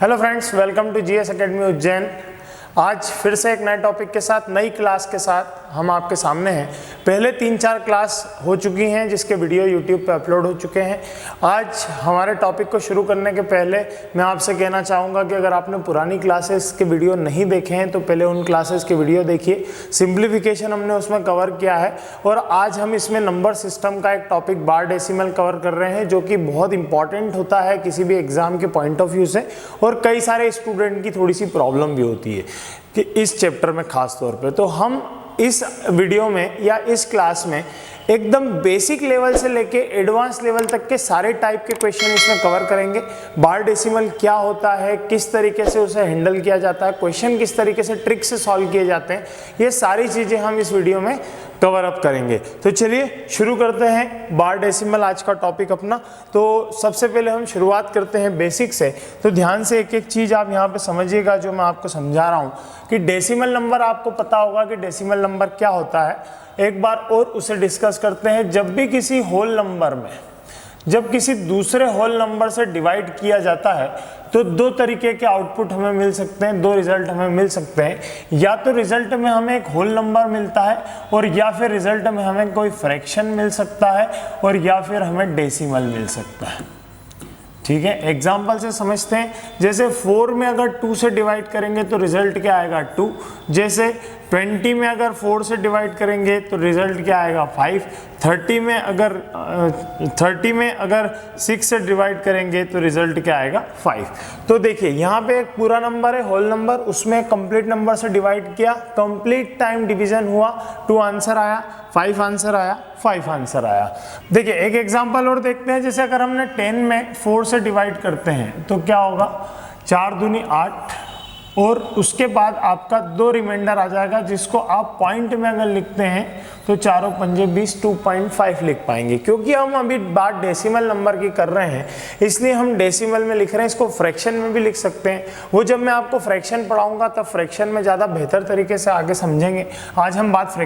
Hello friends, welcome to GS academy Ujjain. आज फिर से एक नए टॉपिक के साथ, नई क्लास के साथ हम आपके सामने हैं। पहले 3-4 क्लास हो चुकी हैं जिसके वीडियो यूट्यूब पे अपलोड हो चुके हैं। आज हमारे टॉपिक को शुरू करने के पहले मैं आपसे कहना चाहूँगा कि अगर आपने पुरानी क्लासेस के वीडियो नहीं देखे हैं तो पहले उन क्लासेस के वीडियो देखिए। सिंप्लीफिकेशन हमने उसमें कवर किया है और आज हम इसमें नंबर सिस्टम का एक टॉपिक बार डेसिमल कवर कर रहे हैं, जो कि बहुत इंपॉर्टेंट होता है किसी भी एग्जाम के पॉइंट ऑफ व्यू से, और कई सारे स्टूडेंट की थोड़ी सी प्रॉब्लम भी होती है कि इस चैप्टर में खास तौर पे। तो हम इस वीडियो में या इस क्लास में एकदम बेसिक लेवल से लेके एडवांस लेवल तक के सारे टाइप के क्वेश्चन इसमें कवर करेंगे। बार डेसिमल क्या होता है, किस तरीके से उसे हैंडल किया जाता है, क्वेश्चन किस तरीके से ट्रिक से सॉल्व किए जाते हैं, ये सारी चीज़ें हम इस वीडियो में कवर अप करेंगे। तो चलिए शुरू करते हैं बार डेसिमल आज का टॉपिक अपना। तो सबसे पहले हम शुरुआत करते हैं बेसिक से। तो ध्यान से एक एक चीज़ आप यहाँ पे समझिएगा जो मैं आपको समझा रहा हूँ कि डेसिमल नंबर, आपको पता होगा कि डेसिमल नंबर क्या होता है। एक बार और उसे डिस्कस करते हैं। जब भी किसी होल नंबर में जब किसी दूसरे होल नंबर से डिवाइड किया जाता है तो दो तरीके के आउटपुट हमें मिल सकते हैं, दो रिजल्ट हमें मिल सकते हैं। या तो रिजल्ट में हमें एक होल नंबर मिलता है, और या फिर रिजल्ट में हमें कोई फ्रैक्शन मिल सकता है, और या फिर हमें डेसिमल मिल सकता है। ठीक है, एग्जाम्पल से समझते हैं। जैसे 4 में अगर 2 से डिवाइड करेंगे तो रिजल्ट क्या आएगा, 2। जैसे 20 में अगर 4 से डिवाइड करेंगे तो रिजल्ट क्या आएगा, 5। 30 में अगर 6 से डिवाइड करेंगे तो रिजल्ट क्या आएगा, 5। तो देखिए यहाँ पे एक पूरा नंबर है, होल नंबर, उसमें कंप्लीट नंबर से डिवाइड किया, कंप्लीट टाइम डिवीजन हुआ, 2 आंसर आया, 5 आंसर आया, 5 आंसर आया। देखिए एक एग्जांपल और देखते हैं। जैसे अगर हमने 10 में 4 से डिवाइड करते हैं तो क्या होगा, 4 दूनी 8, और उसके बाद आपका 2 रिमाइंडर आ जाएगा, जिसको आप पॉइंट में अगर लिखते हैं तो 4 और 5 20, 2.5 लिख पाएंगे। क्योंकि हम अभी बात डेसिमल नंबर की कर रहे हैं इसलिए हम डेसिमल में लिख रहे हैं। इसको फ्रैक्शन में भी लिख सकते हैं। वो जब मैं आपको फ्रैक्शन पढ़ाऊंगा तब फ्रैक्शन में ज़्यादा बेहतर तरीके से आगे समझेंगे। आज हम बात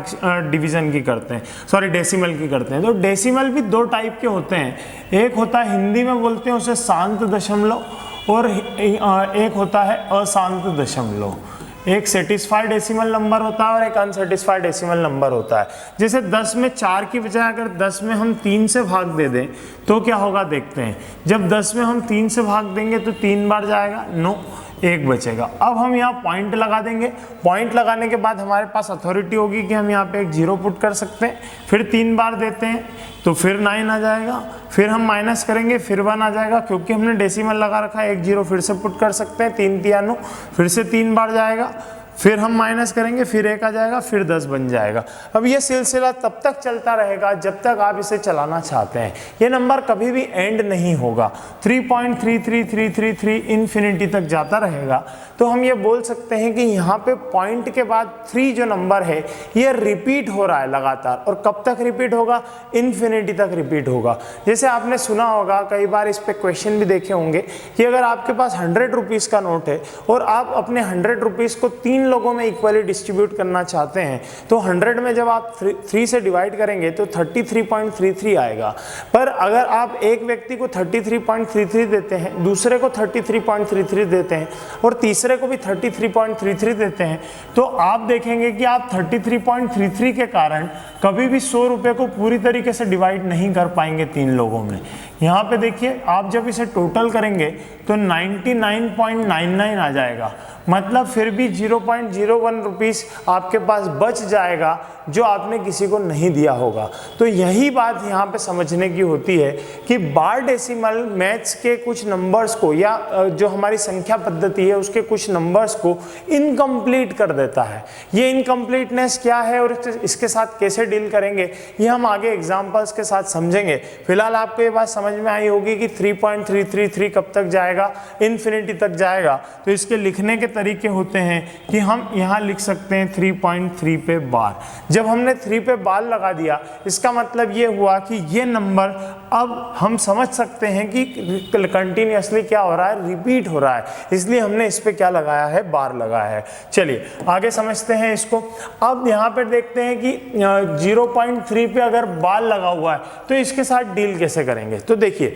डिवीजन की करते हैं, सॉरी डेसिमल की करते हैं। तो डेसिमल भी 2 टाइप के होते हैं। एक होता है, हिंदी में बोलते हैं उसे शांत दशमलव, और एक होता है अशांत दशमलव। एक सेटिस्फाइड डेसिमल नंबर होता है और एक अनसेटिस्फाइड डेसिमल नंबर होता है। जैसे 10 में 4 की बजाय अगर 10 में हम 3 से भाग दे दें तो क्या होगा, देखते हैं। जब 10 में हम 3 से भाग देंगे तो 3 बार जाएगा, 9, 1 बचेगा। अब हम यहाँ पॉइंट लगा देंगे। पॉइंट लगाने के बाद हमारे पास अथॉरिटी होगी कि हम यहाँ पे एक 0 पुट कर सकते हैं। फिर 3 बार देते हैं तो फिर 9 आ जाएगा। फिर हम माइनस करेंगे, फिर 1 आ जाएगा। क्योंकि हमने डेसिमल लगा रखा है, एक 0 फिर से पुट कर सकते हैं, 3 3 9, फिर से 3 बार जाएगा। फिर हम माइनस करेंगे, फिर 1 आ जाएगा, फिर 10 बन जाएगा। अब ये सिलसिला तब तक चलता रहेगा जब तक आप इसे चलाना चाहते हैं। ये नंबर कभी भी एंड नहीं होगा, 3.33333 इन्फिनिटी तक जाता रहेगा। तो हम ये बोल सकते हैं कि यहाँ पे पॉइंट के बाद 3 जो नंबर है ये रिपीट हो रहा है लगातार। और कब तक रिपीट होगा, इन्फिनिटी तक रिपीट होगा। जैसे आपने सुना होगा, कई बार इस पे क्वेश्चन भी देखे होंगे कि अगर आपके पास 100 रुपीज़ का नोट है और आप अपने 100 रुपीज़ को 3 लोगों में इक्वली डिस्ट्रीब्यूट करना चाहते हैं, तो 100 में जब आप 3 से डिवाइड करेंगे तो 33.33 आएगा। पर अगर आप एक व्यक्ति को 33.33 देते हैं, दूसरे को 33.33 देते हैं और तीसरे को भी 33.33 देते हैं, तो आप देखेंगे कि आप 33.33 के कारण कभी भी 100 रुपये को पूरी तरीके से डिवाइड नहीं कर पाएंगे 3 लोगों में। यहाँ पे देखिए, आप जब इसे टोटल करेंगे तो 99.99 आ जाएगा। मतलब फिर भी 0.01 रुपीस आपके पास बच जाएगा जो आपने किसी को नहीं दिया होगा। तो यही बात यहाँ पे समझने की होती है कि बार डेसिमल मैथ्स के कुछ नंबर्स को, या जो हमारी संख्या पद्धति है उसके कुछ नंबर्स को इनकम्प्लीट कर देता है। ये इनकम्प्लीटनेस क्या है और इसके साथ कैसे डील करेंगे, ये हम आगे एग्जाम्पल्स के साथ समझेंगे। फिलहाल आपको ये बात समझ में आई होगी कि 3.333 कब तक जाएगा, इन्फिनिटी तक जाएगा। तो इसके लिखने के तरीके होते हैं कि हम यहाँ लिख सकते हैं 3.3 पे बार। जब हमने 3 पे बार लगा दिया, इसका मतलब ये हुआ कि ये नंबर अब हम समझ सकते हैं कि कंटिन्यूअसली क्या हो रहा है, रिपीट हो रहा है। इसलिए हमने इस पे क्या लगाया है, बार लगाया है। चलिए आगे समझते हैं इसको। अब यहाँ पे देखते हैं कि 0.3 पे अगर बार लगा हुआ है तो इसके साथ डील कैसे करेंगे। तो देखिए,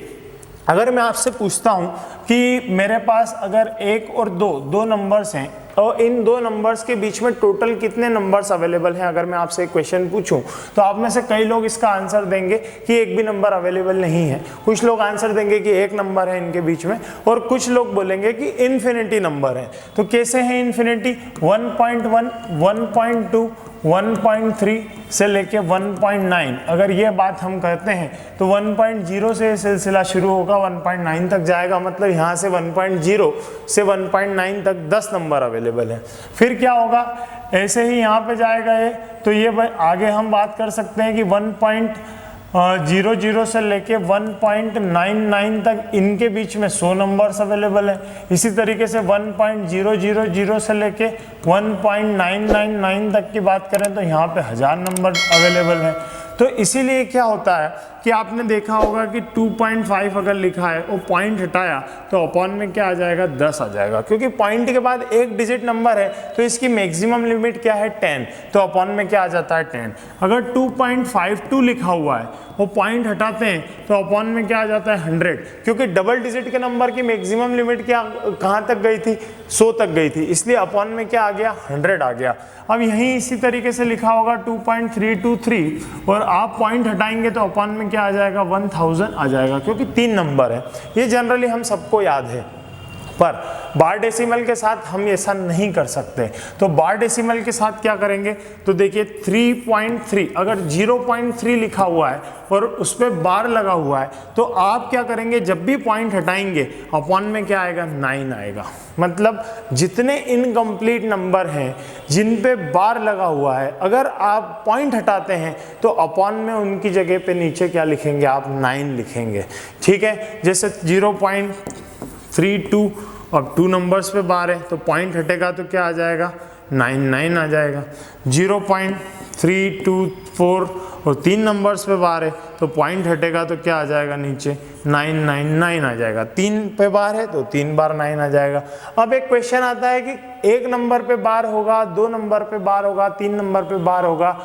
अगर मैं आपसे पूछता हूं कि मेरे पास अगर 1 और 2 नंबर्स हैं और इन 2 नंबर्स के बीच में टोटल कितने नंबर्स अवेलेबल हैं, अगर मैं आपसे एक क्वेश्चन पूछूं तो आप में से कई लोग इसका आंसर देंगे कि एक भी नंबर अवेलेबल नहीं है। कुछ लोग आंसर देंगे कि एक नंबर है इनके बीच में, और कुछ लोग बोलेंगे कि इन्फिनिटी नंबर है। तो कैसे है इन्फिनिटी? 1.1, 1.2, 1.3 से लेके 1.9। अगर ये बात हम कहते हैं तो 1.0 से सिलसिला शुरू होगा, 1.9 तक जाएगा, मतलब यहाँ से 1.0 से 1.9 तक 10 नंबर अवेलेबल है। फिर क्या होगा, ऐसे ही यहाँ पे जाएगा ये, तो ये आगे हम बात कर सकते हैं कि 1.00 से लेके 1.99 तक इनके बीच में 100 नंबर्स अवेलेबल है। इसी तरीके से 1.000 से लेके 1.999 तक की बात करें तो यहाँ पे 1000 नंबर अवेलेबल है। तो इसीलिए क्या होता है कि आपने देखा होगा कि 2.5 अगर लिखा है और पॉइंट हटाया तो अपॉन में क्या आ जाएगा, 10 आ जाएगा, क्योंकि पॉइंट के बाद एक डिजिट नंबर है तो इसकी मैक्सिमम लिमिट क्या है, 10, तो अपॉन में क्या आ जाता है, 10। अगर 2.52 लिखा हुआ है वो पॉइंट हटाते हैं तो अपॉन में क्या आ जाता है, 100, क्योंकि डबल डिजिट के नंबर की मैक्सिमम लिमिट क्या कहाँ तक गई थी, 100 तक गई थी, इसलिए अपॉन में क्या आ गया, 100 आ गया। अब यहीं इसी तरीके से लिखा होगा 2.323 और आप पॉइंट हटाएंगे तो अपॉन में क्या आ जाएगा, 1000 आ जाएगा, क्योंकि 3 नंबर है। ये जनरली हम सबको याद है, पर बार डेसिमल के साथ हम ऐसा नहीं कर सकते। तो बार डेसिमल के साथ क्या करेंगे, तो देखिए 3.3, अगर 0.3 लिखा हुआ है और उस पर बार लगा हुआ है तो आप क्या करेंगे, जब भी पॉइंट हटाएंगे अपॉन में क्या आएगा, 9 आएगा। मतलब जितने इनकम्प्लीट नंबर हैं जिन पे बार लगा हुआ है, अगर आप पॉइंट हटाते हैं तो अपॉन में उनकी जगह पे नीचे क्या लिखेंगे, आप 9 लिखेंगे। ठीक है, जैसे 0.32, अब 2 नंबर्स पे बार है तो पॉइंट हटेगा तो क्या आ जाएगा, 9 आ जाएगा। 0.324 और 3 नंबर्स पे बार है तो पॉइंट हटेगा तो क्या आ जाएगा, नीचे 9 आ जाएगा। 3 पे बार है तो 3 बार 9 आ जाएगा। अब एक क्वेश्चन आता है कि 1 नंबर पे बार होगा, 2 नंबर पे बार होगा, 3 नंबर पे बार होगा,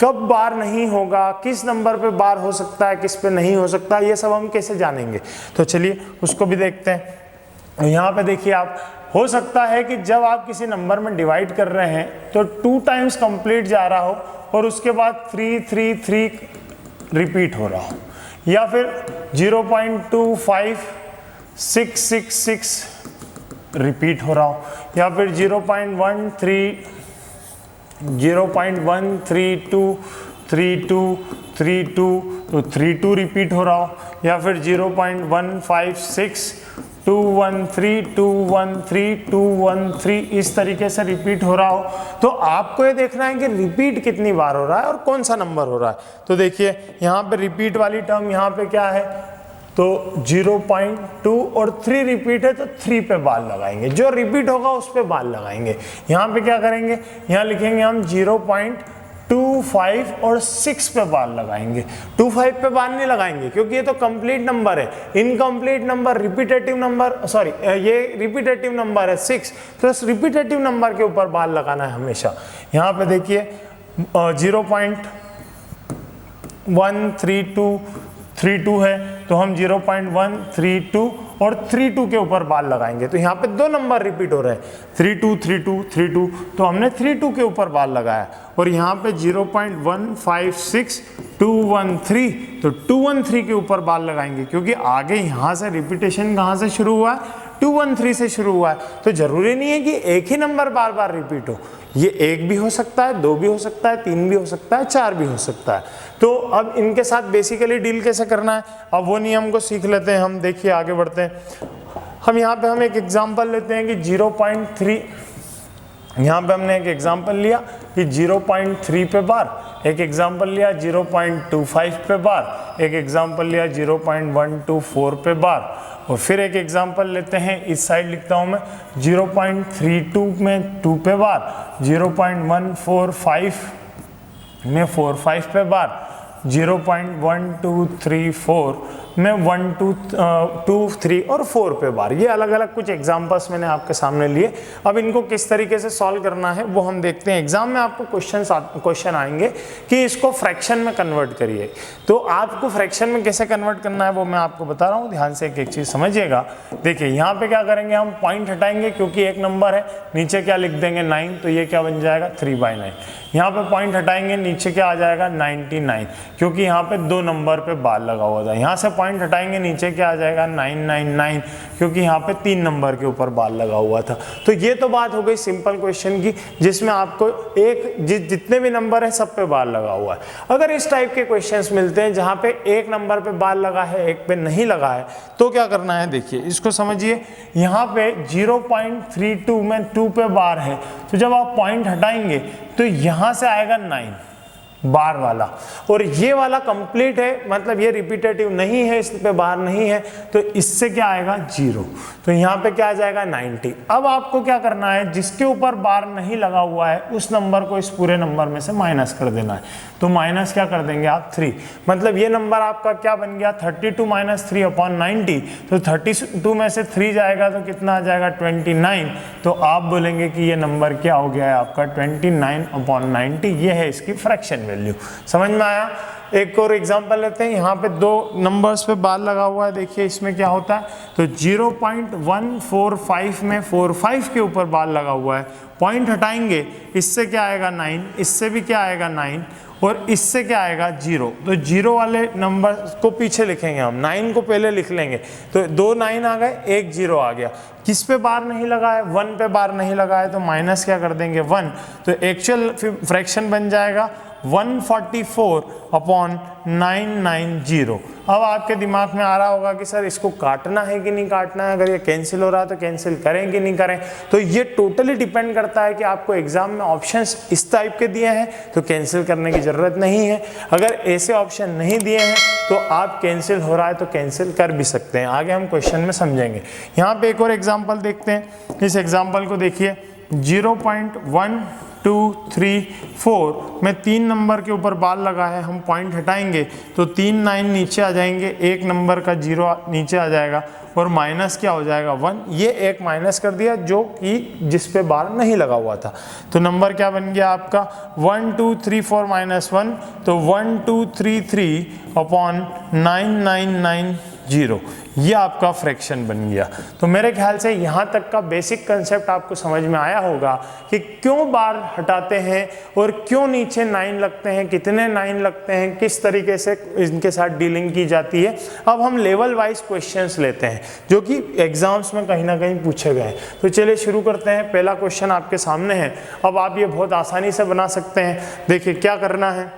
कब बार नहीं होगा, किस नंबर पे बार हो सकता है, किस पे नहीं हो सकता, ये सब हम कैसे जानेंगे? तो चलिए उसको भी देखते हैं। यहाँ पे देखिए आप, हो सकता है कि जब आप किसी नंबर में डिवाइड कर रहे हैं तो 2 टाइम्स कंप्लीट जा रहा हो और उसके बाद 333 रिपीट हो रहा हो, या फिर 0.25666 रिपीट हो रहा हो, या फिर 0.13232 तो 32 रिपीट हो रहा हो, या फिर 0.156 इस तरीके से रिपीट हो रहा हो। तो आपको ये देखना है कि रिपीट कितनी बार हो रहा है और कौन सा नंबर हो रहा है। तो देखिए यहाँ पे रिपीट वाली टर्म यहाँ पे क्या है, तो 0.2 और 3 रिपीट है तो 3 पे बार लगाएंगे, जो रिपीट होगा उस पे बार लगाएंगे। यहाँ पे क्या करेंगे, यहाँ लिखेंगे हम 0.25 और 6 पे बार लगाएंगे। 25 पे बार नहीं लगाएंगे क्योंकि ये तो कंप्लीट नंबर है। Incomplete number, repetitive number, sorry ये रिपीटेटिव नंबर है 6, तो इस रिपीटेटिव नंबर के ऊपर बार लगाना है हमेशा। यहाँ पे देखिए 0.13232 है तो हम 0.132 और 32 के ऊपर बार लगाएंगे। तो यहाँ पे 2 नंबर रिपीट हो रहे हैं, 3232 तो हमने 32 के ऊपर बार लगाया। और यहाँ पे 0.156213 तो 213 के ऊपर बार लगाएंगे, क्योंकि आगे यहाँ से रिपीटेशन कहाँ से शुरू हुआ है, 213 से शुरू हुआ है। तो जरूरी नहीं है कि एक ही नंबर बार बार रिपीट हो, ये 1 भी हो सकता है, 2 भी हो सकता है, 3 भी हो सकता है, 4 भी हो सकता है। तो अब इनके साथ बेसिकली डील कैसे करना है, अब वो नियम को सीख लेते हैं हम। देखिए आगे बढ़ते हैं हम। यहाँ पे हम एक एग्जांपल लेते हैं कि 0.3, यहाँ पे हमने एक एग्जांपल लिया कि 0.3 पे बार, एक एग्जांपल लिया 0.25 पे बार, एक एग्जांपल लिया 0.124 पे बार, और फिर एक एग्जांपल लेते हैं, इस साइड लिखता हूँ मैं 0.32 में 2 पे बार, 0.145 में 45 पे बार, 0.1234 में 1 2 2 3 और 4 पे बार। ये अलग अलग कुछ एग्जांपल्स मैंने आपके सामने लिए। अब इनको किस तरीके से सॉल्व करना है वो हम देखते हैं। एग्जाम में आपको क्वेश्चन आएंगे कि इसको फ्रैक्शन में कन्वर्ट करिए, तो आपको फ्रैक्शन में कैसे कन्वर्ट करना है वो मैं आपको बता रहा हूँ। ध्यान से एक एक चीज़ समझिएगा। देखिए यहाँ पे क्या करेंगे, हम पॉइंट हटाएंगे क्योंकि एक नंबर है, नीचे क्या लिख देंगे 9, तो ये क्या बन जाएगा 3/9। यहाँ पे पॉइंट हटाएंगे, नीचे क्या आ जाएगा 99, क्योंकि यहाँ पे 2 नंबर पे बार लगा हुआ था। यहाँ से पॉइंट हटाएंगे, नीचे क्या आ जाएगा 999, क्योंकि यहाँ पे 3 नंबर के ऊपर बार लगा हुआ था। तो ये तो बात हो गई सिंपल क्वेश्चन की, जिसमें आपको जितने भी नंबर है सब पे बार लगा हुआ है। अगर इस टाइप के क्वेश्चंस मिलते हैं जहाँ पे एक नंबर पे बार लगा है, एक पे नहीं लगा है, तो क्या करना है, देखिए इसको समझिए। यहाँ पे 0.32 में 2 पे बार है, तो जब आप पॉइंट हटाएंगे तो यहाँ से आएगा 9 बार वाला, और ये वाला कंप्लीट है, मतलब ये रिपीटेटिव नहीं है, इस पे बार नहीं है, तो इससे क्या आएगा 0, तो यहाँ पे क्या आ जाएगा 90। अब आपको क्या करना है, जिसके ऊपर बार नहीं लगा हुआ है उस नंबर को इस पूरे नंबर में से माइनस कर देना है। तो माइनस क्या कर देंगे आप 3, मतलब ये नंबर आपका क्या बन गया 32 - 3/90। तो 32 में से 3 जाएगा तो कितना आ जाएगा 29। तो आप बोलेंगे कि ये नंबर क्या हो गया है आपका 29/90। ये है इसकी फ्रैक्शन वैल्यू। समझ में आया? एक और एग्जांपल लेते हैं। यहाँ पे 2 नंबर्स पे बार लगा हुआ है, देखिए इसमें क्या होता है। तो 0.145 में 45 के ऊपर बार लगा हुआ है, पॉइंट हटाएंगे, इससे क्या आएगा 9, इससे भी क्या आएगा 9, और इससे क्या आएगा 0। तो 0 वाले नंबर को पीछे लिखेंगे हम, 9 को पहले लिख लेंगे। तो 2 9 आ गए, 1 0 आ गया। किस पे बार नहीं लगा है, 1 पे बार नहीं लगा है, तो माइनस क्या कर देंगे 1। तो एक्चुअल फ्रैक्शन बन जाएगा 144/990। अब आपके दिमाग में आ रहा होगा कि सर इसको काटना है कि नहीं काटना है, अगर ये कैंसिल हो रहा है तो कैंसिल करें कि नहीं करें। तो ये टोटली डिपेंड करता है कि आपको एग्जाम में ऑप्शंस इस टाइप के दिए हैं तो कैंसिल करने की ज़रूरत नहीं है। अगर ऐसे ऑप्शन नहीं दिए हैं तो आप कैंसिल हो रहा है तो कैंसिल कर भी सकते हैं। आगे हम क्वेश्चन में समझेंगे। यहाँ पे एक और एग्जाम्पल देखते हैं। इस एग्जाम्पल को देखिए, 0.1234 में 3 नंबर के ऊपर बार लगा है, हम पॉइंट हटाएंगे तो 3 9 नीचे आ जाएंगे, एक नंबर का 0 नीचे आ जाएगा, और माइनस क्या हो जाएगा 1। ये एक माइनस कर दिया जो कि जिस पे बार नहीं लगा हुआ था। तो नंबर क्या बन गया आपका 1234 - 1, तो 1233/9990। ये आपका फ्रैक्शन बन गया। तो मेरे ख्याल से यहाँ तक का बेसिक कंसेप्ट आपको समझ में आया होगा कि क्यों बार हटाते हैं और क्यों नीचे 9 लगते हैं, कितने 9 लगते हैं, किस तरीके से इनके साथ डीलिंग की जाती है। अब हम लेवल वाइज क्वेश्चंस लेते हैं जो कि एग्जाम्स में कहीं ना कहीं पूछे गए हैं। तो चलिए शुरू करते हैं। पहला क्वेश्चन आपके सामने है। अब आप ये बहुत आसानी से बना सकते हैं। देखिए क्या करना है,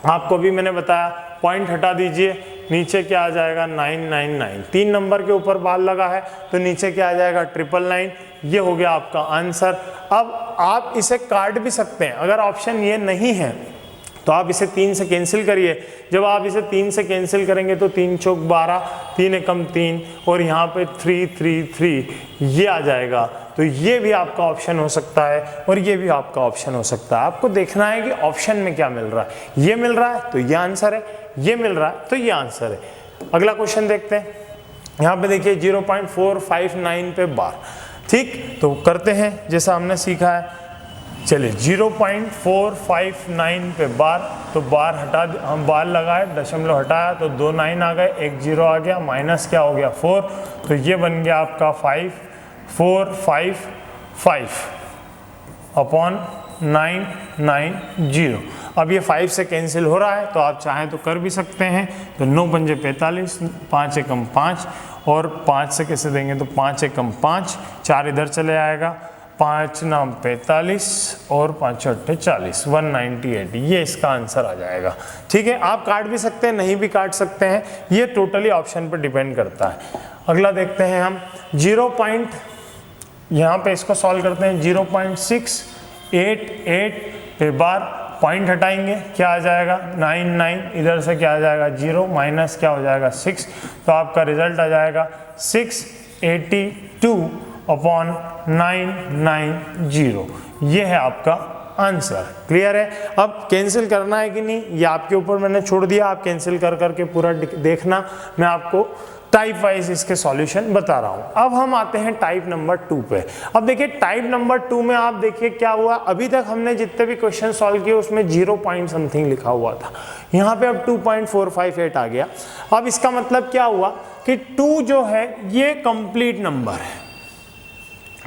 आपको भी मैंने बताया, पॉइंट हटा दीजिए, नीचे क्या आ जाएगा 999। 3 नंबर के ऊपर बार लगा है तो नीचे क्या आ जाएगा 999। ये हो गया आपका आंसर। अब आप इसे काट भी सकते हैं, अगर ऑप्शन ये नहीं है तो आप इसे 3 से कैंसिल करिए। जब आप इसे 3 से कैंसिल करेंगे तो 3 चौक 12, 3 एकम 3, और यहाँ पे 3 3 3 ये आ जाएगा। तो ये भी आपका ऑप्शन हो सकता है और ये भी आपका ऑप्शन हो सकता है। आपको देखना है कि ऑप्शन में क्या मिल रहा है। ये मिल रहा है तो ये आंसर है, ये मिल रहा है तो ये आंसर है। अगला क्वेश्चन देखते हैं। यहाँ पे देखिए 0.459 पे बार, ठीक, तो करते हैं जैसा हमने सीखा है। चलिए 0.459 पे बार, तो बार हटा, हम बार लगाए, दशमलव हटाया तो 2 9 आ गए, 1 0 आ गया, माइनस क्या हो गया 4, तो ये बन गया आपका 5455/990। अब ये 5 से कैंसिल हो रहा है तो आप चाहें तो कर भी सकते हैं। तो 9 पंजे 45, 5 एकम 5, और 5 से कैसे देंगे तो 5 एकम 5, 4 इधर चले आएगा, 5 9 45 और 5 8 40, 198। ये इसका आंसर आ जाएगा। ठीक है, आप काट भी सकते हैं, नहीं भी काट सकते हैं, ये टोटली ऑप्शन पर डिपेंड करता है। अगला देखते हैं हम 0. यहाँ पे इसको सॉल्व करते हैं। 0.688 पे बार, पॉइंट हटाएंगे, क्या आ जाएगा 99, इधर से क्या आ जाएगा 0, माइनस क्या हो जाएगा 6, तो आपका रिजल्ट आ जाएगा 682/990। ये है आपका आंसर। क्लियर है? अब कैंसिल करना है कि नहीं ये आपके ऊपर मैंने छोड़ दिया, आप कैंसिल कर करके पूरा देखना, मैं आपको टाइप वाइज इसके सॉल्यूशन बता रहा हूं। अब हम आते हैं टाइप नंबर 2 पे। अब देखिए टाइप नंबर 2 में आप देखिए क्या हुआ, अभी तक हमने जितने भी क्वेश्चन सॉल्व किए उसमें 0 पॉइंट समथिंग लिखा हुआ था, यहाँ पे अब 2.458 आ गया। अब इसका मतलब क्या हुआ कि 2 जो है ये कंप्लीट नंबर है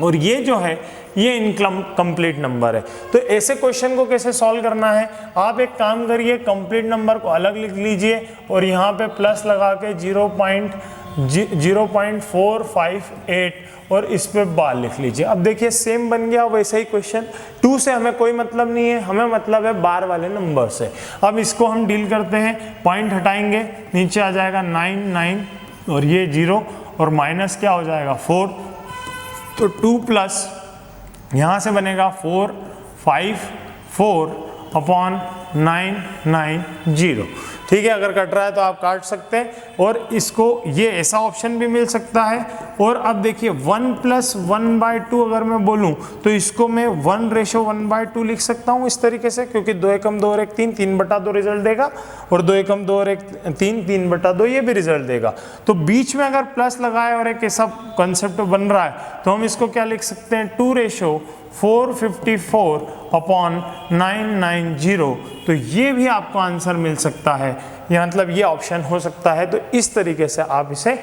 और ये जो है ये इनकम्प्लीट नंबर है। तो ऐसे क्वेश्चन को कैसे सॉल्व करना है, आप एक काम करिए, कंप्लीट नंबर को अलग लिख लीजिए और यहाँ पे प्लस लगा के 0.458 और इस पे बार लिख लीजिए। अब देखिए सेम बन गया वैसे ही क्वेश्चन। 2 से हमें कोई मतलब नहीं है, हमें मतलब है बार वाले नंबर से। अब इसको हम डील करते हैं, पॉइंट हटाएंगे, नीचे आ जाएगा 9 और ये 0 और माइनस क्या हो जाएगा 4, तो 2 प्लस यहाँ से बनेगा 454/990। ठीक है, अगर कट रहा है तो आप काट सकते हैं और इसको ये ऐसा ऑप्शन भी मिल सकता है। और अब देखिए 1 + 1/2 अगर मैं बोलूं तो इसको मैं 1:1/2 लिख सकता हूं इस तरीके से, क्योंकि 2 एकम 2 और 1 3, 3/2 रिजल्ट देगा और 2 एकम 2 और 1 3, 3/2 ये भी रिजल्ट देगा। तो बीच में अगर प्लस लगाए और एक ऐसा कंसेप्ट बन रहा है तो हम इसको क्या लिख सकते हैं 2:454/990। तो ये भी आपको आंसर मिल सकता है, या मतलब ये ऑप्शन हो सकता है। तो इस तरीके से आप इसे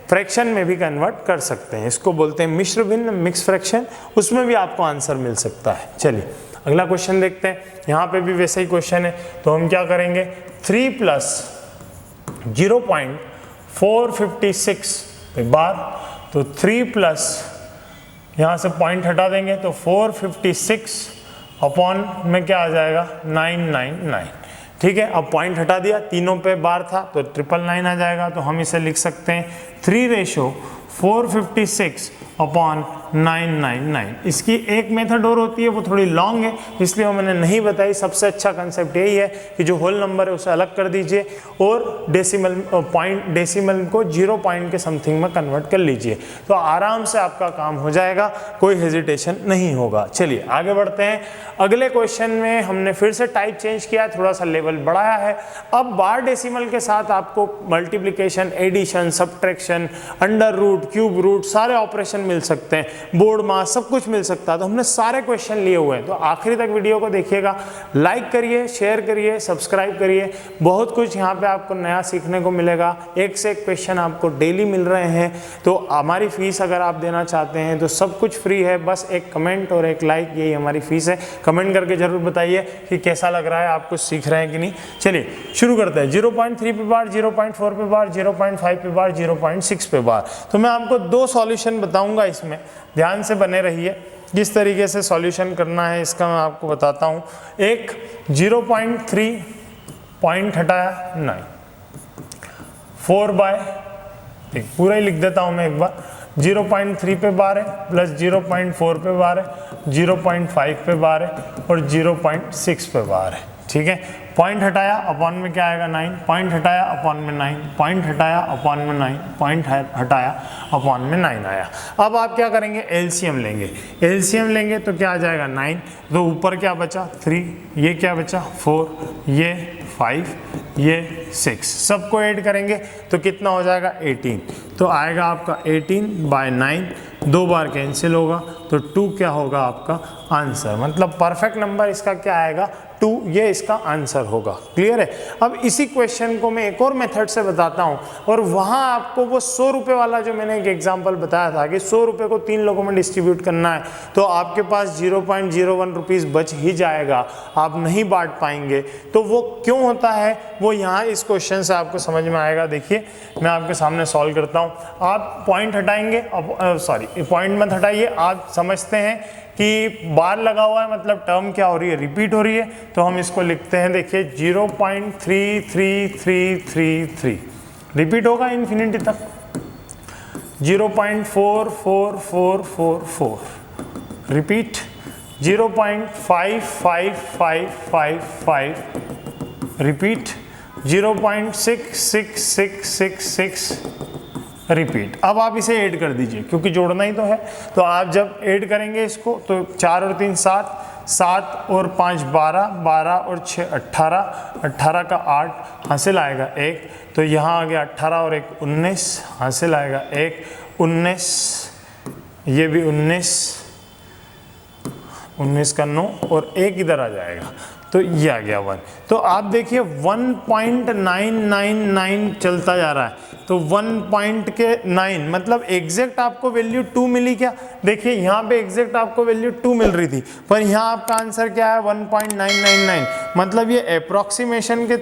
फ्रैक्शन में भी कन्वर्ट कर सकते हैं, इसको बोलते हैं मिश्र भिन्न, मिक्स फ्रैक्शन, उसमें भी आपको आंसर मिल सकता है। चलिए अगला क्वेश्चन देखते हैं, यहाँ पे भी वैसे ही क्वेश्चन है। तो हम क्या करेंगे 3 + 0.456 एक बार, तो 3 प्लस यहाँ से पॉइंट हटा देंगे तो 456 में क्या आ जाएगा 999। ठीक है, अब पॉइंट हटा दिया, तीनों पे बार था तो 999 आ जाएगा। तो हम इसे लिख सकते हैं 3:456/999। इसकी एक मेथड और होती है, वो थोड़ी लॉन्ग है इसलिए वो मैंने नहीं बताई। सबसे अच्छा कंसेप्ट यही है कि जो होल नंबर है उसे अलग कर दीजिए और डेसिमल को 0 पॉइंट के समथिंग में कन्वर्ट कर लीजिए, तो आराम से आपका काम हो जाएगा, कोई हेजिटेशन नहीं होगा। चलिए आगे बढ़ते हैं। अगले क्वेश्चन में हमने फिर से टाइप चेंज किया, थोड़ा सा लेवल बढ़ाया है। अब बार डेसिमल के साथ आपको multiplication, addition, subtraction, under root, cube root सारे ऑपरेशन मिल सकते हैं, बोर्ड मास सब कुछ मिल सकता है। तो हमने सारे क्वेश्चन लिए हुए हैं, तो आखिरी तक वीडियो को देखिएगा, लाइक करिए, शेयर करिए, सब्सक्राइब करिए। बहुत कुछ यहाँ पे आपको नया सीखने को मिलेगा, एक से एक क्वेश्चन आपको डेली मिल रहे हैं। तो हमारी फीस अगर आप देना चाहते हैं तो सब कुछ फ्री है, बस एक कमेंट और एक लाइक, यही हमारी फीस है। कमेंट करके जरूर बताइए कि कैसा लग रहा है, आप कुछ सीख रहे हैं कि नहीं। चलिए शुरू करते हैं। 0.3 पे बार, 0.4 पे बार, 0.5 पे बार, 0.6 पे बार। तो मैं आपको 2 सॉल्यूशन बताऊंगा, इसमें ध्यान से बने रहिए। किस तरीके से सॉल्यूशन करना है इसका मैं आपको बताता हूं। एक 0.3 पॉइंट हटाया 9, 4 बाय, पूरा ही लिख देता हूं मैं एक बार। 0.3 पे बार है प्लस 0.4 पे बार है, 0.5 पे बार है और 0.6 पे बार है। ठीक है, पॉइंट हटाया अपॉन में क्या आएगा 9, पॉइंट हटाया अपॉन में 9, पॉइंट हटाया अपॉन में 9, पॉइंट हटाया अपॉन में 9 आया। अब आप क्या करेंगे एलसीएम लेंगे, एलसीएम लेंगे तो क्या आ जाएगा 9, तो ऊपर क्या बचा 3, ये क्या बचा 4, ये 5, ये 6, सबको ऐड करेंगे तो कितना हो जाएगा 18। तो आएगा आपका 18/9, 2 बार कैंसिल होगा तो 2 क्या होगा आपका आंसर, मतलब परफेक्ट नंबर इसका क्या आएगा 2, ये इसका आंसर होगा। क्लियर है। अब इसी क्वेश्चन को मैं एक और मेथड से बताता हूं और वहां आपको वो 100 रुपये वाला जो मैंने एक एग्जांपल बताया था कि 100 रुपये को 3 लोगों में डिस्ट्रीब्यूट करना है तो आपके पास 0.01 रुपीज़ बच ही जाएगा, आप नहीं बांट पाएंगे। तो वो क्यों होता है वो यहाँ इस क्वेश्चन से आपको समझ में आएगा। देखिए मैं आपके सामने सॉल्व करता हूँ। आप पॉइंट हटाएंगे, पॉइंट मत हटाइए, आप समझते हैं कि बार लगा हुआ है मतलब टर्म क्या हो रही है, रिपीट हो रही है। तो हम इसको लिखते हैं, देखिए 0.33333 रिपीट होगा इन्फिनिटी तक, 0.44444 रिपीट, 0.55555 रिपीट, 0.666666 रिपीट। अब आप इसे ऐड कर दीजिए क्योंकि जोड़ना ही तो है। तो आप जब ऐड करेंगे इसको तो 4 और 3 7, 7 और 5 12, 12 और 6 18, 18 का 8 हासिल आएगा 1, तो यहाँ आ गया 18 और 1 19 हासिल आएगा 1, 19, ये भी 19, 19 का 9 और 1 इधर आ जाएगा, तो ये आ गया 1। तो आप देखिए 1.999 चलता जा रहा है, तो 1.9 मतलब एग्जैक्ट आपको वैल्यू 2 मिली क्या? देखिए यहाँ पे एग्जैक्ट आपको वैल्यू 2 मिल रही थी, पर यहाँ आपका आंसर क्या है 1.999, मतलब ये अप्रॉक्सीमेशन के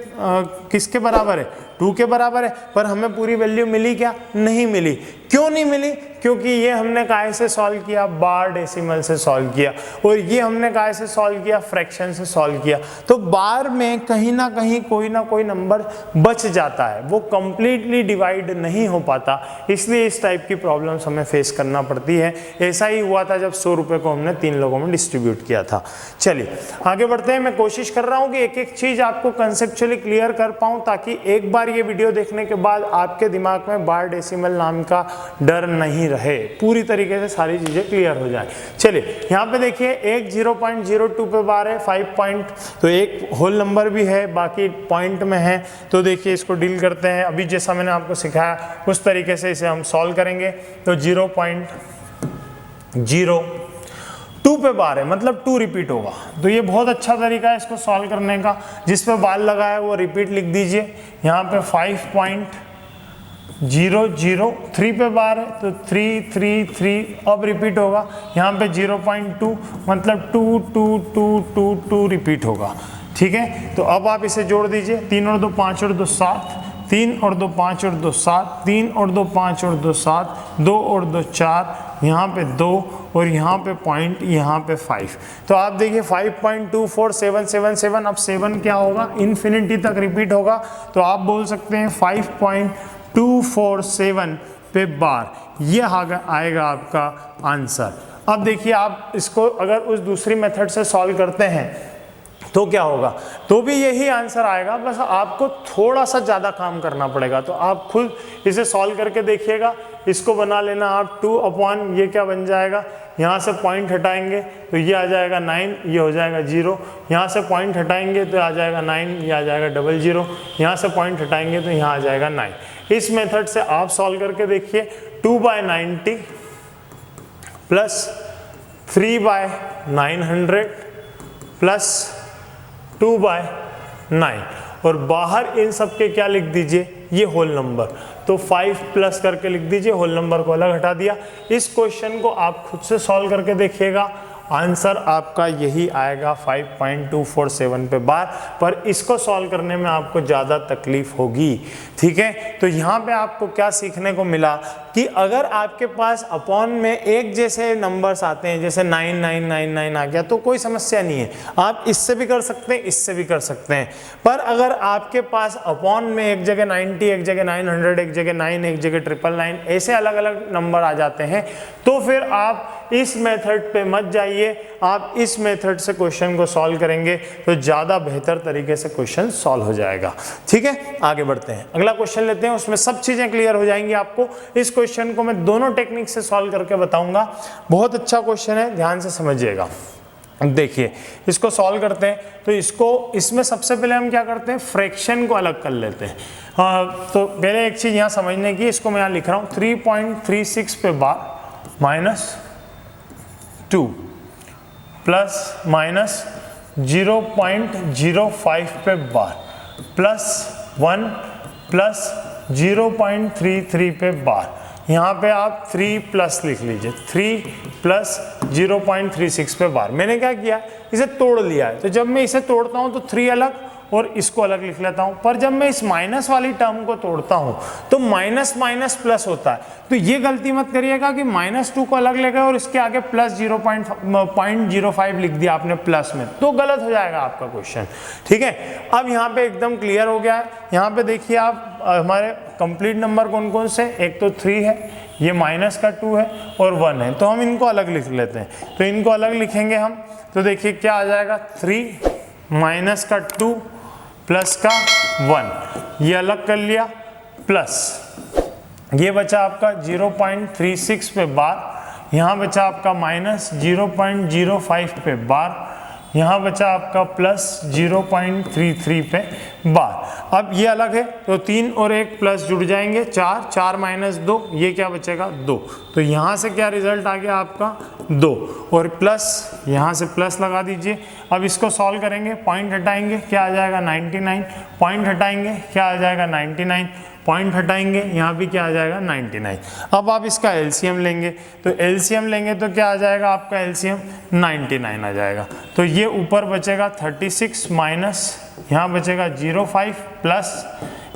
किसके बराबर है? 2 के बराबर है। पर हमें पूरी वैल्यू मिली क्या? नहीं मिली। क्यों नहीं मिली? क्योंकि ये हमने काहे से सॉल्व किया? बार डेसिमल से सॉल्व किया, और ये हमने काहे से सॉल्व किया? फ्रैक्शन से सॉल्व किया। तो बार में कहीं ना कहीं कोई ना कोई नंबर बच जाता है, वो कंप्लीटली डिवाइड नहीं हो पाता, इसलिए इस टाइप की प्रॉब्लम्स हमें फेस करना पड़ती है। ऐसा ही हुआ था जब 100 रुपये को हमने 3 लोगों में डिस्ट्रीब्यूट किया था। चलिए आगे बढ़ते हैं। मैं कोशिश कर रहा हूँ कि एक एक चीज़ आपको कंसेप्चुअली क्लियर कर पाऊँ, ताकि एक बार ये वीडियो देखने के बाद आपके दिमाग में बार डेसिमल नाम का डर नहीं रहे, पूरी तरीके से सारी चीजें क्लियर हो जाए। चलिए यहाँ पे देखिए एक 0.02 पे बार है, 5 पॉइंट, तो एक होल नंबर भी है, बाकी पॉइंट में है। तो देखिए इसको डील करते हैं, अभी जैसा मैंने आपको सिखाया उस तरीके से इसे हम सॉल्व करेंगे। तो 0.02 पे बार है, मतलब 2 रिपीट होगा, तो ये बहुत अच्छा तरीका है इसको सॉल्व करने का। जिस पे बार लगा है वो रिपीट लिख दीजिए। यहाँ पे 5.003 पे बार है, तो 333 अब रिपीट होगा। यहाँ पे 0.2 मतलब 2 रिपीट होगा। ठीक है, तो अब आप इसे जोड़ दीजिए। 3 और 2 5 और 2 7, 3 और 2 5 और 2 7, 3 और 2 5 और 2 7, 2 और 2 4, यहाँ पे 2 और यहाँ पे पॉइंट, यहाँ पे 5। तो आप देखिए 5.24777, अब 7 क्या होगा? इन्फिनिटी तक रिपीट होगा, तो आप बोल सकते हैं 5.247 पे बार, ये आएगा आपका आंसर। अब देखिए आप इसको अगर उस दूसरी मेथड से सॉल्व करते हैं तो क्या होगा? तो भी यही आंसर आएगा, बस आपको थोड़ा सा ज़्यादा काम करना पड़ेगा। तो आप खुद इसे सॉल्व करके देखिएगा। इसको बना लेना आप 2/, ये क्या बन जाएगा? यहाँ से पॉइंट हटाएंगे तो ये आ जाएगा 9, ये हो जाएगा 0। यहाँ से पॉइंट हटाएंगे तो आ जाएगा 9, ये आ जाएगा 00। यहाँ से पॉइंट हटाएंगे तो यहाँ आ जाएगा 9। इस मेथड से आप सॉल्व करके देखिए। 2/90 प्लस 3/900 प्लस 2/9, और बाहर इन सब के क्या लिख दीजिए? ये होल नंबर, तो 5 प्लस करके लिख दीजिए, होल नंबर को अलग हटा दिया। इस क्वेश्चन को आप खुद से सॉल्व करके देखिएगा, आंसर आपका यही आएगा 5.247 पे बार। पर इसको सॉल्व करने में आपको ज़्यादा तकलीफ होगी। ठीक है, तो यहाँ पे आपको क्या सीखने को मिला कि अगर आपके पास अपॉन में एक जैसे नंबर्स आते हैं, जैसे 9999 आ गया, तो कोई समस्या नहीं है, आप इससे भी कर सकते हैं, इससे भी कर सकते हैं। पर अगर आपके पास अपॉन में एक जगह 90, एक जगह 900, एक जगह 9, एक जगह 999, ऐसे अलग अलग नंबर आ जाते हैं, तो फिर आप इस मेथड पे मत जाइए, आप इस मेथड से क्वेश्चन को सॉल्व करेंगे तो ज़्यादा बेहतर तरीके से क्वेश्चन सॉल्व हो जाएगा। ठीक है, आगे बढ़ते हैं, अगला क्वेश्चन लेते हैं, उसमें सब चीज़ें क्लियर हो जाएंगी आपको। इस क्वेश्चन को मैं दोनों टेक्निक से सॉल्व करके बताऊंगा, बहुत अच्छा क्वेश्चन है, ध्यान से समझिएगा। देखिए इसको सॉल्व करते हैं, तो इसमें सबसे पहले हम क्या करते हैं? फ्रैक्शन को अलग कर लेते हैं। तो पहले एक चीज़ यहाँ समझने की, इसको मैं यहाँ लिख रहा हूँ 3.36 पे बार -2 प्लस माइनस 0.05 पे बार +1 प्लस 0.33 पे बार। यहाँ पे आप 3 प्लस लिख लीजिए, 3 प्लस 0.36 पे बार। मैंने क्या किया? इसे तोड़ लिया है, तो जब मैं इसे तोड़ता हूँ तो 3 अलग और इसको अलग लिख लेता हूँ। पर जब मैं इस माइनस वाली टर्म को तोड़ता हूँ तो माइनस माइनस प्लस होता है। तो ये गलती मत करिएगा कि -2 को अलग ले गए और इसके आगे प्लस 0.05 लिख दिया आपने प्लस में, तो गलत हो जाएगा आपका क्वेश्चन। ठीक है, अब यहाँ पे एकदम क्लियर हो गया है। यहाँ पे देखिए आप, हमारे कंप्लीट नंबर कौन कौन से? एक तो 3 है, ये माइनस का 2 है और 1 है, तो हम इनको अलग लिख लेते हैं। तो इनको अलग लिखेंगे हम, तो देखिए क्या आ जाएगा? 3 माइनस का 2 प्लस का 1, ये अलग कर लिया, प्लस ये बचा आपका 0.36 पे बार, यहाँ बचा आपका माइनस 0.05 पे बार, यहाँ बचा आपका प्लस 0.33 पे बार। अब ये अलग है तो 3 और 1 प्लस जुड़ जाएंगे 4, 4 माइनस 2, ये क्या बचेगा 2। तो यहाँ से क्या रिजल्ट आ गया आपका 2 और प्लस, यहाँ से प्लस लगा दीजिए। अब इसको सॉल्व करेंगे, पॉइंट हटाएंगे क्या आ जाएगा 99, पॉइंट हटाएंगे क्या आ जाएगा 99, पॉइंट हटाएंगे यहाँ भी क्या आ जाएगा 99। अब आप इसका एलसीएम लेंगे तो एलसीएम लेंगे तो क्या आ जाएगा आपका एलसीएम 99 आ जाएगा। तो ये ऊपर बचेगा 36 माइनस यहाँ बचेगा 05 प्लस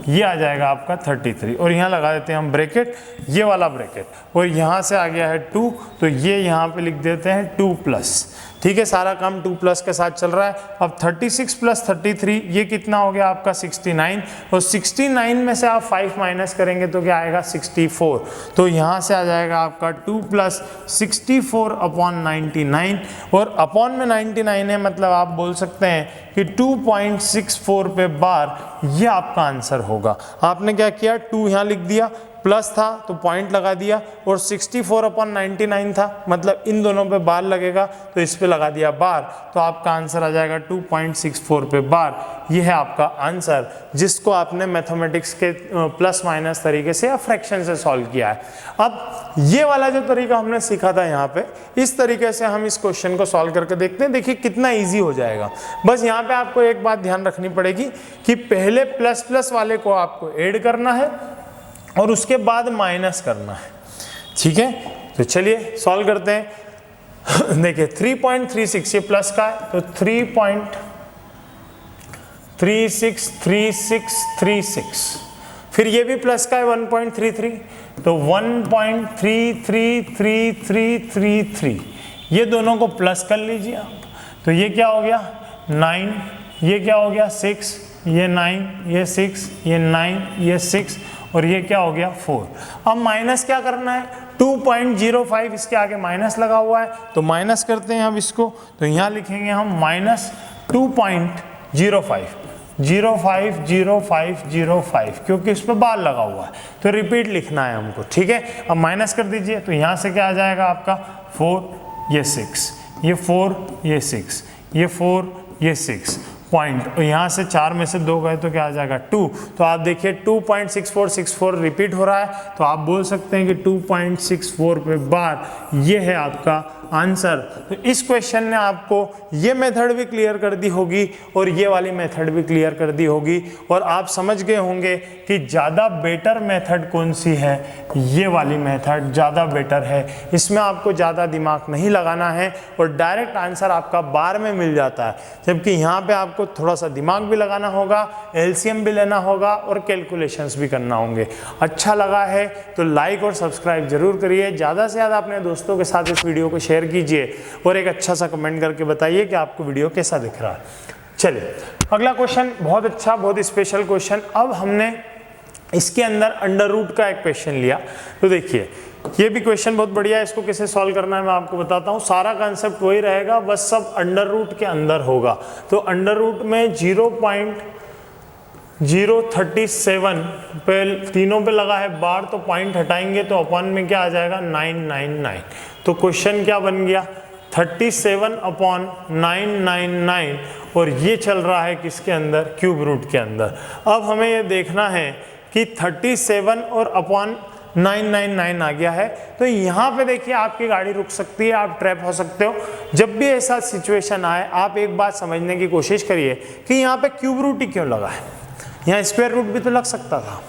ये आ जाएगा आपका 33 और यहाँ लगा देते हैं हम ब्रैकेट, ये वाला ब्रैकेट, और यहाँ से आ गया है 2 तो ये यहाँ पे लिख देते हैं 2 प्लस। ठीक है, सारा काम 2 प्लस के साथ चल रहा है। अब 36 प्लस 33 ये कितना हो गया आपका 69 और 69 में से आप 5 माइनस करेंगे तो क्या आएगा 64। तो यहाँ से आ जाएगा आपका 2 प्लस 64 अपॉन 99 और अपॉन में 99 है मतलब आप बोल सकते हैं कि 2.64 पे बार ये आपका आंसर होगा। आपने क्या किया 2 यहाँ लिख दिया, प्लस था तो पॉइंट लगा दिया और 64 अपॉन 99 था मतलब इन दोनों पे बार लगेगा तो इस पे लगा दिया बार, तो आपका आंसर आ जाएगा 2.64 पे बार। ये है आपका आंसर जिसको आपने मैथमेटिक्स के प्लस माइनस तरीके से या फ्रैक्शन से सॉल्व किया है। अब ये वाला जो तरीका हमने सीखा था यहाँ पे, इस तरीके से हम इस क्वेश्चन को सॉल्व करके देखते हैं। देखिए कितना ईजी हो जाएगा। बस यहाँ पे आपको एक बात ध्यान रखनी पड़ेगी कि पहले प्लस प्लस वाले को आपको ऐड करना है और उसके बाद माइनस करना है। ठीक है, तो चलिए सॉल्व करते हैं। देखिए 3.36 ये प्लस का है तो 3.363636, फिर ये भी प्लस का है 1.33 तो 1.333333, ये दोनों को प्लस कर लीजिए आप। तो ये क्या हो गया 9, ये क्या हो गया 6, ये 9, ये 6, ये 9, ये 6 और ये क्या हो गया 4। अब माइनस क्या करना है 2.05, इसके आगे माइनस लगा हुआ है तो माइनस करते हैं अब इसको। तो यहाँ लिखेंगे हम माइनस 2.05, 050505 क्योंकि इस पर बार लगा हुआ है तो रिपीट लिखना है हमको। ठीक है, अब माइनस कर दीजिए तो यहाँ से क्या आ जाएगा आपका 4, ये 6, ये 4, ये 6, ये 4, ये 6 पॉइंट, और यहाँ से 4 में से 2 गए तो क्या आ जाएगा 2। तो आप देखिए 2.6464 रिपीट हो रहा है तो आप बोल सकते हैं कि 2.64 पे बार ये है आपका आंसर। तो इस क्वेश्चन ने आपको ये मेथड भी क्लियर कर दी होगी और ये वाली मेथड भी क्लियर कर दी होगी और आप समझ गए होंगे कि ज़्यादा बेटर मेथड कौन सी है। ये वाली मेथड ज़्यादा बेटर है, इसमें आपको ज़्यादा दिमाग नहीं लगाना है और डायरेक्ट आंसर आपका बार में मिल जाता है, जबकि यहाँ पे आपको थोड़ा सा दिमाग भी लगाना होगा, एलसीएम भी लेना होगा और कैलकुलेशंस भी करना होंगे। अच्छा लगा है तो लाइक और सब्सक्राइब जरूर करिए, ज़्यादा से ज़्यादा अपने दोस्तों के साथ इस वीडियो को शेयर कीजिए और एक अच्छा सा कमेंट करके बताइए कि आपको वीडियो कैसा दिख रहा है। चलिए अगला क्वेश्चन, बहुत अच्छा, बहुत स्पेशल क्वेश्चन। अब हमने इसके अंदर अंडर रूट का एक क्वेश्चन लिया। तो देखिए ये भी क्वेश्चन बहुत बढ़िया है, इसको कैसे सॉल्व करना है मैं आपको बताता हूँ। सारा कंसेप्ट वही रहेगा, बस सब अंडर रूट के अंदर होगा। तो अंडर रूट में 0.037 पे तीनों पे लगा है बार, तो पॉइंट हटाएंगे तो अपॉन में क्या आ जाएगा 999। तो क्वेश्चन क्या बन गया 37 अपॉन 999 और ये चल रहा है किसके अंदर, क्यूब रूट के अंदर। अब हमें ये देखना है कि 37 और अपॉन 999 आ गया है, तो यहाँ पे देखिए आपकी गाड़ी रुक सकती है, आप ट्रैप हो सकते हो। जब भी ऐसा सिचुएशन आए आप एक बात समझने की कोशिश करिए कि यहाँ पे क्यूब रूट ही क्यों लगा है। यहाँ स्क्वायर रूट भी तो लग सकता था,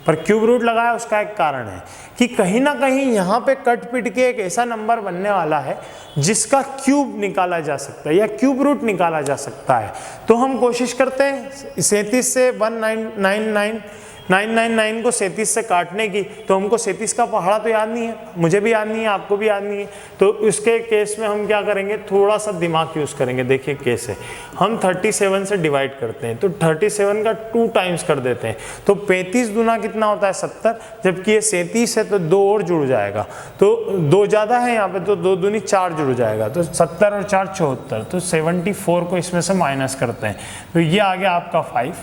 पर क्यूब रूट लगा है। उसका एक कारण है कि कहीं ना कहीं यहाँ पे कट पिट के एक ऐसा नंबर बनने वाला है जिसका क्यूब निकाला जा सकता है या क्यूब रूट निकाला जा सकता है। तो हम कोशिश करते हैं 37 से 999 को 37 से काटने की। तो हमको 37 का पहाड़ा तो याद नहीं है, मुझे भी याद नहीं है, आपको भी याद नहीं है। तो उसके केस में हम क्या करेंगे, थोड़ा सा दिमाग यूज़ करेंगे। देखिए कैसे, हम 37 से डिवाइड करते हैं तो 37 का 2 टाइम्स कर देते हैं। तो 35 दूना कितना होता है 70, जबकि ये 37 है तो 2 और जुड़ जाएगा। तो 2 ज़्यादा है यहाँ पे, तो 2 दूनी 4 जुड़ जाएगा। तो 70 और 4 74, तो 74 को इसमें से माइनस करते हैं तो ये आ गया आपका 5,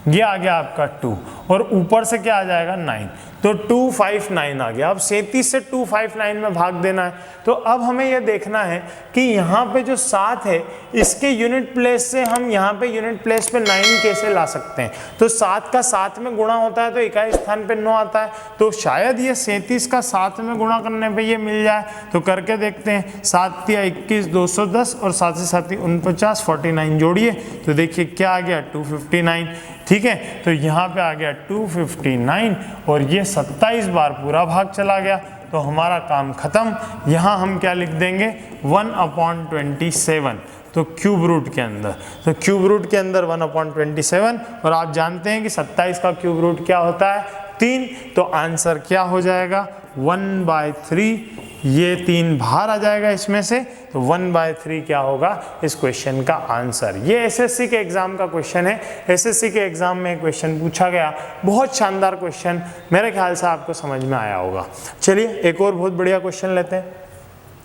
ये आ गया आपका 2 और ऊपर से क्या आ जाएगा 9। तो 259 आ गया। अब 37 से 259 में भाग देना है, तो अब हमें यह देखना है कि यहाँ पे जो 7 है इसके यूनिट प्लेस से हम यहाँ पे यूनिट प्लेस पे 9 कैसे ला सकते हैं। तो 7 का 7 में गुणा होता है तो इकाई स्थान पे 9 आता है, तो शायद ये 37 का 7 में गुणा करने पे ये मिल जाए। तो करके देखते हैं, 7 या 21 210 और 7 से 7 49 49 जोड़िए तो देखिए क्या आ गया 259। ठीक है, तो यहाँ पे आ गया 259 और ये 27 बार पूरा भाग चला गया, तो हमारा काम खत्म। यहाँ हम क्या लिख देंगे 1/27, तो क्यूब रूट के अंदर, तो क्यूब रूट के अंदर 1/27, और आप जानते हैं कि 27 का क्यूब रूट क्या होता है 3, तो आंसर क्या हो जाएगा 1/3। ये 3 बाहर आ जाएगा इसमें से, तो 1/3 क्या होगा इस क्वेश्चन का आंसर। ये एसएससी के एग्जाम का क्वेश्चन है। एसएससी के एग्जाम में क्वेश्चन पूछा गया, बहुत शानदार क्वेश्चन, मेरे ख्याल से आपको समझ में आया होगा। चलिए एक और बहुत बढ़िया क्वेश्चन लेते हैं।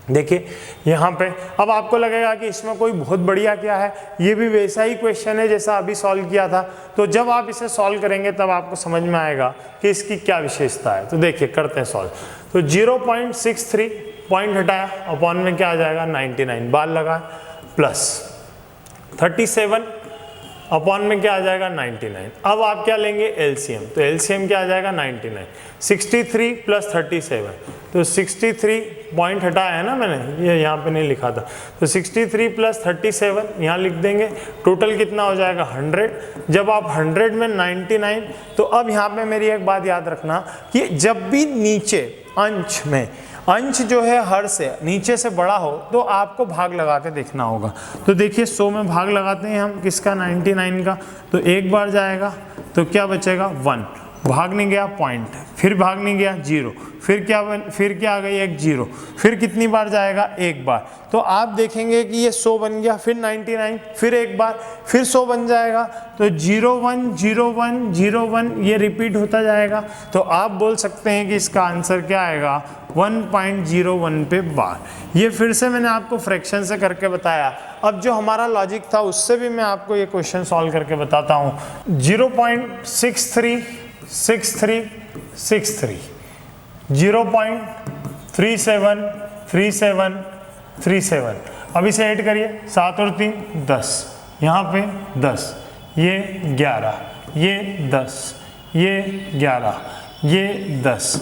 देखिए यहाँ पे अब आपको लगेगा कि इसमें कोई बहुत बढ़िया क्या है, ये भी वैसा ही क्वेश्चन है जैसा अभी सॉल्व किया था। तो जब आप इसे सॉल्व करेंगे तब आपको समझ में आएगा कि इसकी क्या विशेषता है। तो देखिए करते हैं सॉल्व। तो 0.63 पॉइंट हटाया, अपॉन में क्या आ जाएगा 99 बार लगा, प्लस 37 अपॉन में क्या आ जाएगा 99। अब आप क्या लेंगे एलसीएम, तो एलसीएम क्या आ जाएगा 99। 63 प्लस 37, तो 63 पॉइंट हटाया है ना मैंने, ये यहाँ पे नहीं लिखा था, तो 63 प्लस 37 यहाँ लिख देंगे, टोटल कितना हो जाएगा 100। जब आप 100 में 99, तो अब यहाँ पे मेरी एक बात याद रखना कि जब भी नीचे अंश में अंश जो है हर से नीचे से बड़ा हो तो आपको भाग लगा के देखना होगा। तो देखिए 100 में भाग लगाते हैं हम किसका 99 का, तो एक बार जाएगा तो क्या बचेगा 1, भाग नहीं गया पॉइंट, फिर भाग नहीं गया 0, फिर क्या आ गई एक 0, फिर कितनी बार जाएगा एक बार। तो आप देखेंगे कि ये 100 बन गया, फिर 99, फिर एक बार, फिर 100 बन जाएगा, तो 01 01 01 ये रिपीट होता जाएगा। तो आप बोल सकते हैं कि इसका आंसर क्या आएगा 1.01 पे बार। ये फिर से मैंने आपको फ्रैक्शन से करके बताया। अब जो हमारा लॉजिक था उससे भी मैं आपको ये क्वेश्चन सॉल्व करके बताता हूँ। 0.63 63 63, 0.37 37 37, अब इसे ऐड करिए, 7 और 3 10, यहाँ पे 10, ये 11, ये 10, ये 11, ये 10,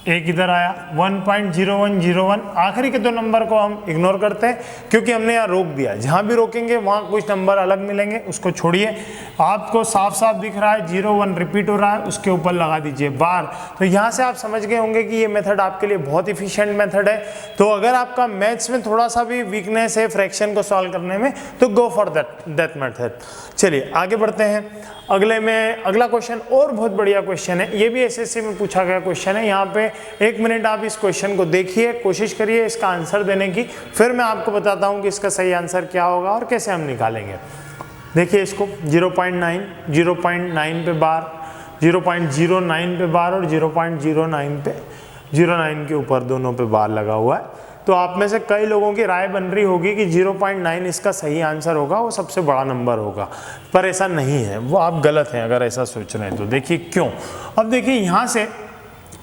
एक इधर आया 1.0101। आखिरी के 2 नंबर को हम इग्नोर करते हैं क्योंकि हमने यहाँ रोक दिया। जहाँ भी रोकेंगे वहाँ कुछ नंबर अलग मिलेंगे, उसको छोड़िए। आपको साफ साफ दिख रहा है 01 रिपीट हो रहा है, उसके ऊपर लगा दीजिए बार। तो यहाँ से आप समझ गए होंगे कि ये मेथड आपके लिए बहुत इफिशियंट मेथड है। तो अगर आपका मैथ्स में थोड़ा सा भी वीकनेस है फ्रैक्शन को सॉल्व करने में, तो गो फॉर दैट मेथड। चलिए आगे बढ़ते हैं। अगला क्वेश्चन और बहुत बढ़िया क्वेश्चन है, ये भी एसएससी में पूछा गया क्वेश्चन है। यहाँ पे 1 मिनट आप इस क्वेश्चन को देखिए, कोशिश करिए इसका आंसर देने की, फिर मैं आपको बताता हूँ कि इसका सही आंसर क्या होगा और कैसे हम निकालेंगे। देखिए इसको 0.9 पे बार, 0.09 पे बार और 0.09 पे 09 के ऊपर दोनों पे बार लगा हुआ है। तो आप में से कई लोगों की राय बन रही होगी कि 0.9 इसका सही आंसर होगा, वो सबसे बड़ा नंबर होगा, पर ऐसा नहीं है, वो आप गलत हैं अगर ऐसा सोच रहे हैं तो। देखिए क्यों। अब देखिए यहाँ से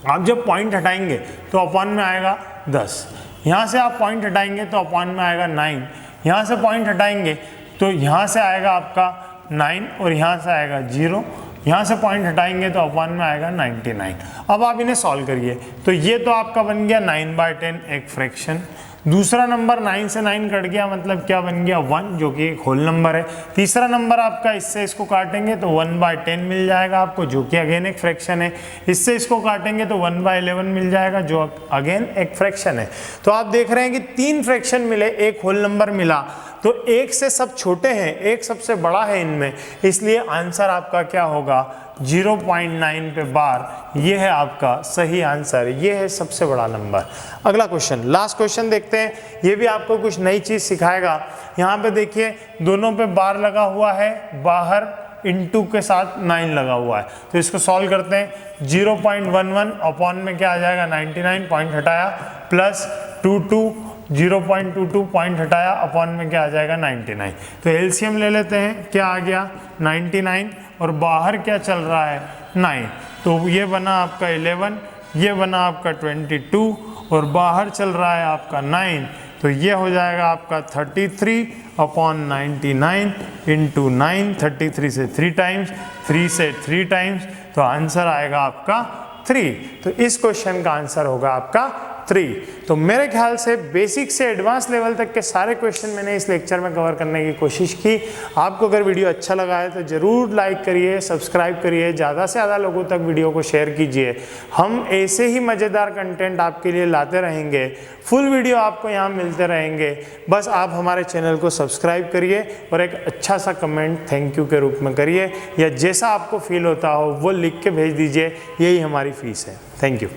आप जब पॉइंट हटाएंगे तो अपॉन में आएगा 10, यहाँ से आप पॉइंट हटाएंगे तो अपॉन में आएगा 9, यहाँ से पॉइंट हटाएंगे तो यहाँ से आएगा आपका 9 और यहाँ से आएगा 0, यहाँ से पॉइंट हटाएंगे तो अपॉन में आएगा 99। अब आप इन्हें सॉल्व करिए, तो ये तो आपका बन गया 9/10 एक फ्रैक्शन। दूसरा नंबर 9 से 9 कट गया, मतलब क्या बन गया 1, जो कि एक होल नंबर है। तीसरा नंबर आपका इससे इसको काटेंगे तो 1/10 मिल जाएगा आपको, जो कि अगेन एक फ्रैक्शन है। इससे इसको काटेंगे तो 1/11 मिल जाएगा, जो अगेन एक फ्रैक्शन है। तो आप देख रहे हैं कि 3 फ्रैक्शन मिले, एक होल नंबर मिला, तो एक से सब छोटे हैं, एक सबसे बड़ा है इनमें, इसलिए आंसर आपका क्या होगा 0.9 पे बार। ये है आपका सही आंसर, ये है सबसे बड़ा नंबर। अगला क्वेश्चन, लास्ट क्वेश्चन देखते हैं। ये भी आपको कुछ नई चीज सिखाएगा। यहाँ पे देखिए दोनों पे बार लगा हुआ है, बाहर इनटू के साथ 9 लगा हुआ है। तो इसको सॉल्व करते हैं। 0.11 अपॉन में क्या आ जाएगा 99, पॉइंट हटाया, प्लस 22 0.22 पॉइंट हटाया, अपॉन में क्या आ जाएगा 99। तो एलसीएम ले लेते हैं, क्या आ गया 99 और बाहर क्या चल रहा है 9। तो ये बना आपका 11, ये बना आपका 22 और बाहर चल रहा है आपका 9, तो ये हो जाएगा आपका 33/99 इंटू 9। 33 से 3 टाइम्स, 3 से 3 टाइम्स, तो आंसर आएगा आपका 3। तो इस क्वेश्चन का आंसर होगा आपका 3। तो मेरे ख्याल से बेसिक से एडवांस लेवल तक के सारे क्वेश्चन मैंने इस लेक्चर में कवर करने की कोशिश की। आपको अगर वीडियो अच्छा लगा है तो ज़रूर लाइक करिए, सब्सक्राइब करिए, ज़्यादा से ज़्यादा लोगों तक वीडियो को शेयर कीजिए। हम ऐसे ही मज़ेदार कंटेंट आपके लिए लाते रहेंगे, फुल वीडियो आपको यहाँ मिलते रहेंगे। बस आप हमारे चैनल को सब्सक्राइब करिए और एक अच्छा सा कमेंट थैंक यू के रूप में करिए, या जैसा आपको फील होता हो वो लिख के भेज दीजिए, यही हमारी फीस है। Thank you.